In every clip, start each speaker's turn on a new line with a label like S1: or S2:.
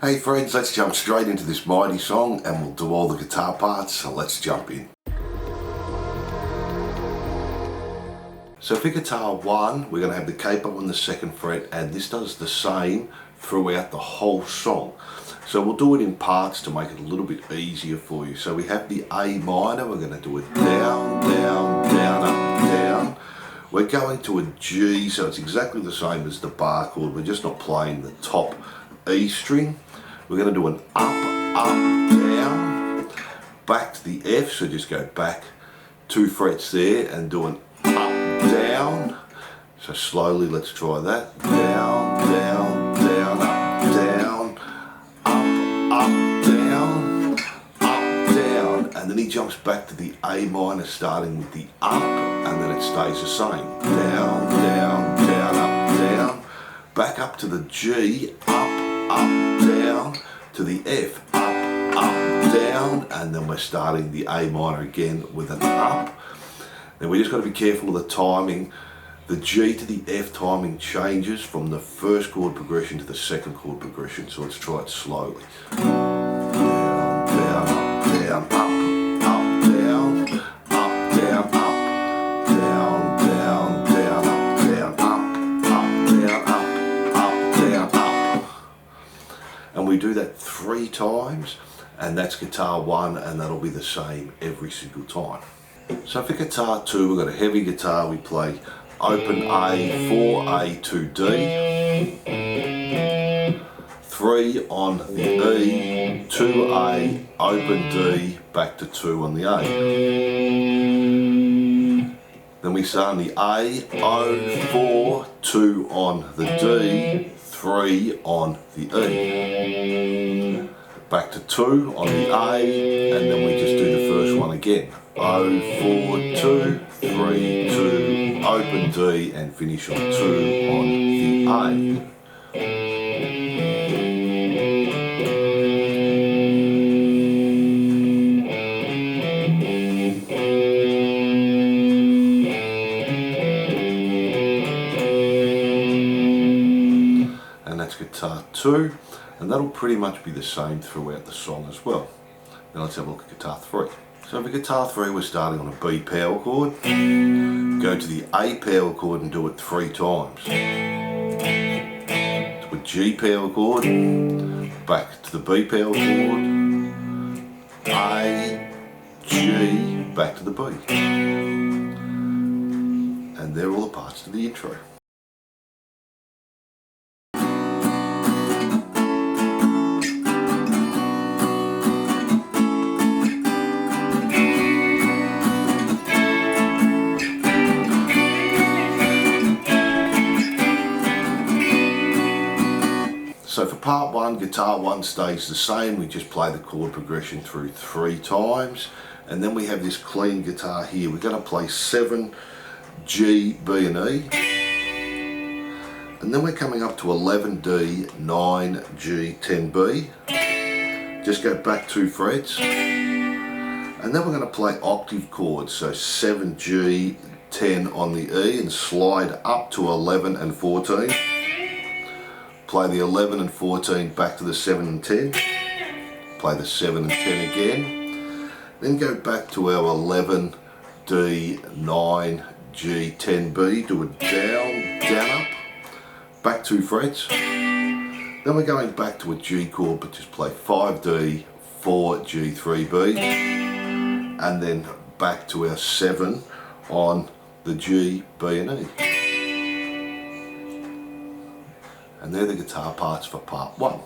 S1: Hey friends, let's jump straight into this mighty song and we'll do all the guitar parts, so let's jump in. So for guitar 1, we're going to have the capo on the 2nd fret, and this does the same throughout the whole song. So we'll do it in parts to make it a little bit easier for you. So we have the A minor, we're going to do it down, down, down, up, down. We're going to a G, so it's exactly the same as the bar chord, we're just not playing the top E string. We're going to do an up, up, down, back to the F, so just go back 2 frets there and do an up, down. So slowly, let's try that. Down, down, down, up, down, up, down, up, down. And then he jumps back to the A minor, starting with the up, and then it stays the same. Down, down, down, up, down. Back up to the G, up, down, to the F, up, down, and then we're starting the A minor again with an up. Then we just got to be careful of the timing. The G to the F timing changes from the 1st chord progression to the 2nd chord progression, so let's try it slowly. Down, down, up, down, up, down, down, up, down, down, down, up, down, up, down, up. And we do that 3 times, and that's guitar 1, and that'll be the same every single time. So for guitar 2, we've got a heavy guitar. We play open A, 4A to D, 3 on the E, 2A, open D, back to 2 on the A. Then we start on the A, O, 4, 2 on the D, 3 on the E, back to 2 on the A, and then we just do the first one again. O, 4, 2, 3, 2, open D, and finish on 2 on the A. And that's guitar 2, and that'll pretty much be the same throughout the song as well. Now let's have a look at guitar 3. So for guitar 3, we're starting on a B power chord, go to the A power chord and do it 3 times. To a G power chord, back to the B power chord, A, G, back to the B. And they're all the parts to the intro. So for part 1, guitar 1 stays the same. We just play the chord progression through 3 times. And then we have this clean guitar here. We're going to play 7, G, B and E. And then we're coming up to 11, D, 9, G, 10, B. Just go back 2 frets. And then we're going to play octave chords. So 7, G, 10 on the E, and slide up to 11 and 14. Play the 11 and 14 back to the 7 and 10. Play the 7 and 10 again. Then go back to our 11, D, 9, G, 10, B. Do it down, down, up. Back 2 frets. Then we're going back to a G chord, but just play 5, D, 4, G, 3, B. And then back to our 7 on the G, B and E. And they're the guitar parts for part 1.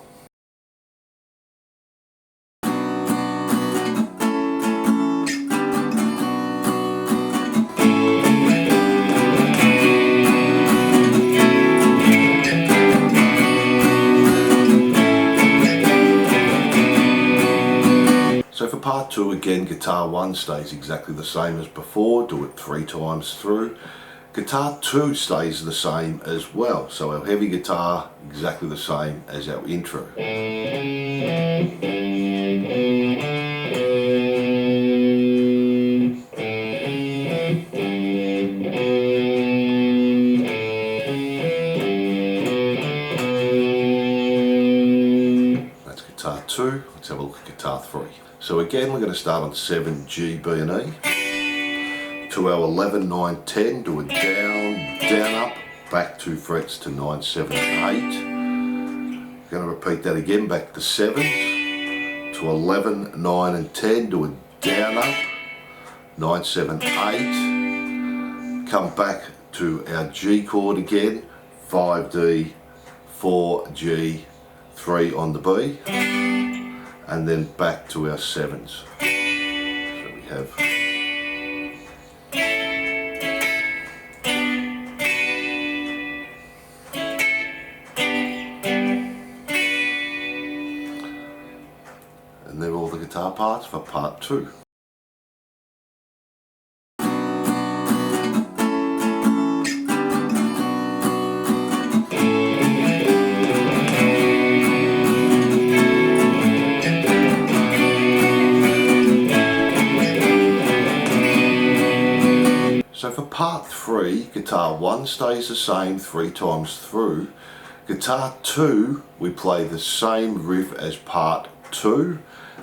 S1: So for part 2, again, guitar 1 stays exactly the same as before. Do it 3 times through. Guitar 2 stays the same as well, so our heavy guitar exactly the same as our intro. guitar 2, let's have a look at guitar 3. So again, we're going to start on 7, G, B and E. To our 11, 9, 10, do a down, down, up, back 2 frets to 9, 7 and 8. We're going to repeat that again, back to 7s. To 11, 9 and 10, do a down, up, 9, 7, 8. Come back to our G chord again, 5D, 4G, 3 on the B, and then back to our 7s. So we have and they're all the guitar parts for part 2. So for part 3, guitar 1 stays the same 3 times through. Guitar 2, we play the same riff as part 2,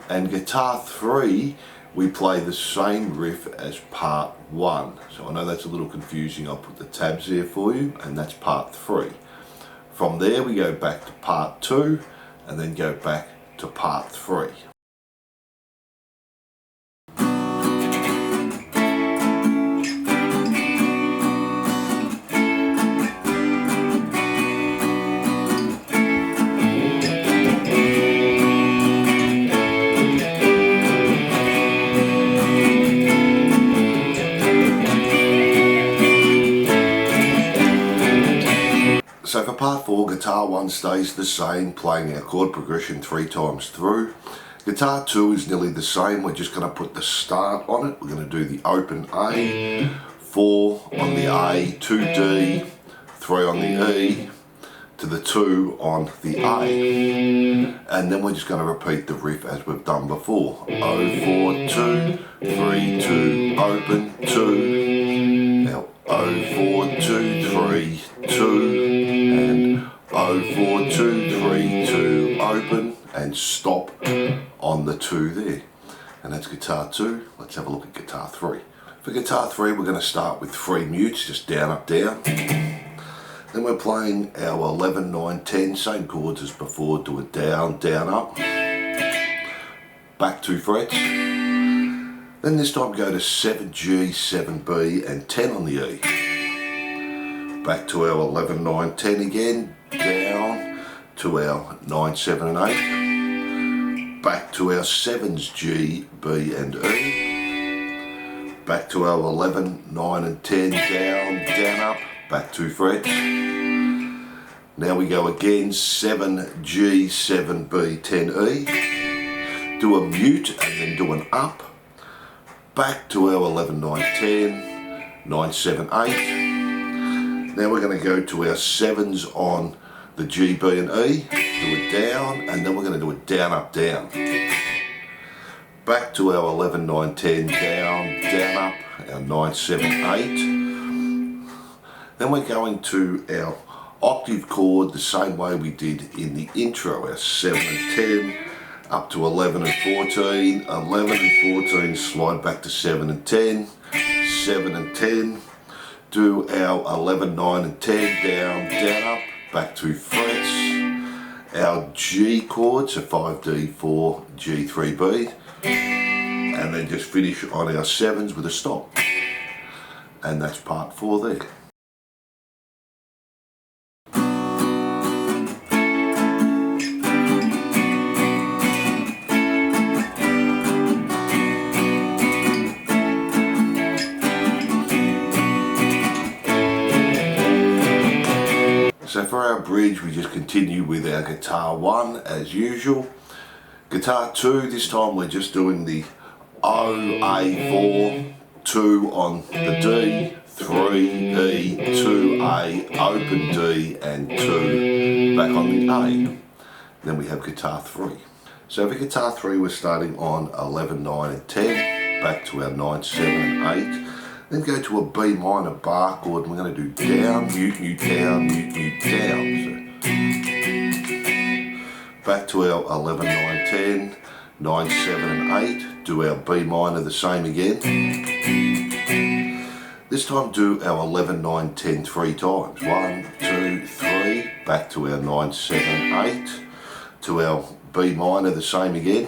S1: and guitar 3, we play the same riff as part 1. So I know that's a little confusing, I'll put the tabs there for you, and that's part 3. From there we go back to part 2, and then go back to part 3. So for part 4, guitar 1 stays the same, playing our chord progression 3 times through. Guitar 2 is nearly the same, we're just going to put the start on it. We're going to do the open A, 4 on the A, 2D, 3 on the E, to the 2 on the A. And then we're just going to repeat the riff as we've done before. 0, 4, 2, 3, 2, open, 2. Now 0, 4, 2, 3, 2. And 0, 4, 2, 3, 2, open, and stop on the 2 there. And that's guitar 2. Let's have a look at guitar 3. For guitar 3, we're going to start with 3 mutes, just down, up, down. Then we're playing our 11, 9, 10, same chords as before, do a down, down, up, back 2 frets. Then this time go to 7G, 7B and 10 on the E. Back to our 11, 9, 10 again, down to our 9, 7 and 8. Back to our 7s, G, B and E. Back to our 11, 9 and 10, down, down, up, back 2 frets. Now we go again, 7G, 7B, 10E. Do a mute and then do an up. Back to our 11, 9, 10, 9, 7, 8. Now we're going to go to our 7s on the G, B and E, do a down, and then we're going to do a down, up, down. Back to our 11, 9, 10, down, down, up, our 9, 7, 8. Then we're going to our octave chord the same way we did in the intro, our 7 and 10, up to 11 and 14, 11 and 14, slide back to 7 and 10, 7 and 10, do our 11, 9 and 10, down, down, up, back 2 frets, our G chord, so 5D, 4, G, 3B, and then just finish on our 7s with a stop. And that's part 4 there. So for our bridge, we just continue with our guitar 1 as usual. Guitar 2, this time we're just doing the O, A, 4, 2 on the D, 3, E, 2, A, open D and 2 back on the A. Then we have guitar 3. So for guitar 3 we're starting on 11, 9 and 10, back to our 9, 7 and 8. Then go to a B minor bar chord and we're going to do down, mute, mute, down, mute, mute, down. So back to our 11, 9, 10, 9, 7 and 8, do our B minor the same again. This time do our 11, 9, 10 3 times. 1, 2, 3, back to our 9, 7, 8, to our B minor the same again.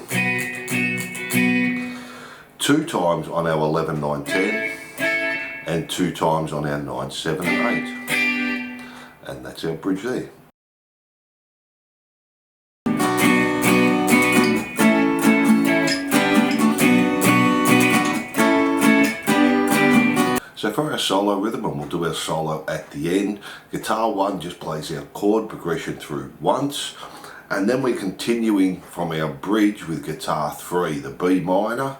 S1: 2 times on our 11, 9, 10 and 2 times on our 9, 7 and 8. And that's our bridge there. So for our solo rhythm, and we'll do our solo at the end, guitar 1 just plays our chord progression through once, and then we're continuing from our bridge with guitar 3, the B minor,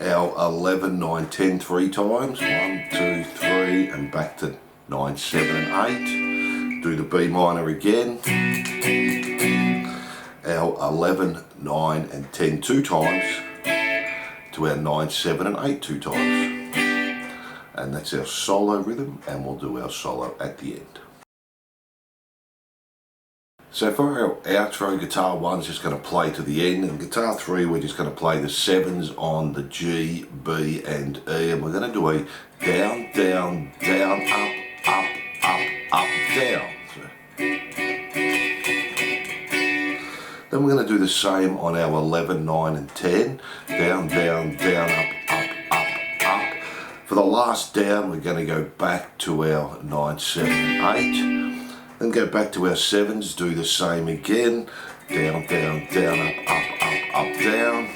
S1: our 11, 9, 10 3 times, 1, 2, 3, and back to 9, 7 and 8, do the B minor again, our 11, 9 and 10 2 times, to our 9, 7 and 8 2 times. And that's our solo rhythm, and we'll do our solo at the end. So for our outro, guitar 1's just going to play to the end, and guitar 3 we're just going to play the 7s on the G, B and E, and we're going to do a down, down, down, up, up, up, up, down. Then we're going to do the same on our 11, 9 and 10. Down, down, down, up, up, up, up. For the last down, we're going to go back to our 9, 7 and 8. Then go back to our 7s, do the same again. Down, down, down, up, up, up, up, down.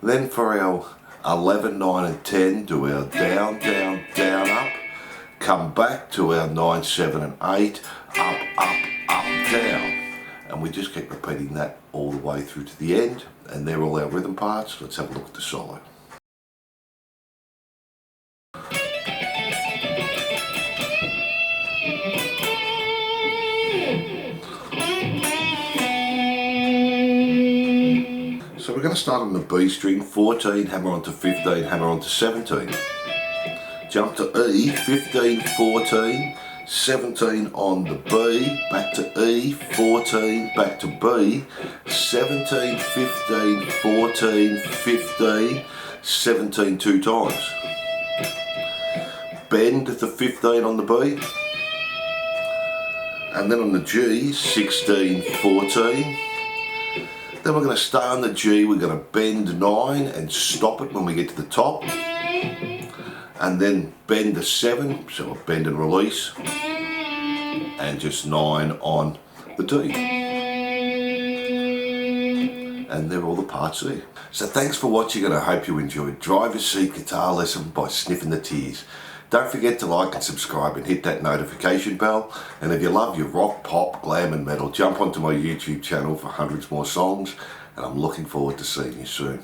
S1: Then for our 11, 9 and 10, do our down, down, down, up. Come back to our 9, 7 and 8. Up, up, up, down. And we just keep repeating that all the way through to the end, and they're all our rhythm parts. Let's have a look at the solo. So we're going to start on the B string, 14, hammer onto 15, hammer onto 17. Jump to E, 15, 14, 17 on the B, back to E, 14, back to B, 17, 15, 14, 15, 17 2 times. Bend the 15 on the B, and then on the G, 16, 14. Then we're going to stay on the G, we're going to bend 9 and stop it when we get to the top. And then bend the 7, so we'll bend and release, and just 9 on the D. And they're all the parts there. So thanks for watching, and I hope you enjoyed Driver's Seat Guitar Lesson by Sniffing the Tears. Don't forget to like and subscribe and hit that notification bell. And if you love your rock, pop, glam and metal, jump onto my YouTube channel for hundreds more songs, and I'm looking forward to seeing you soon.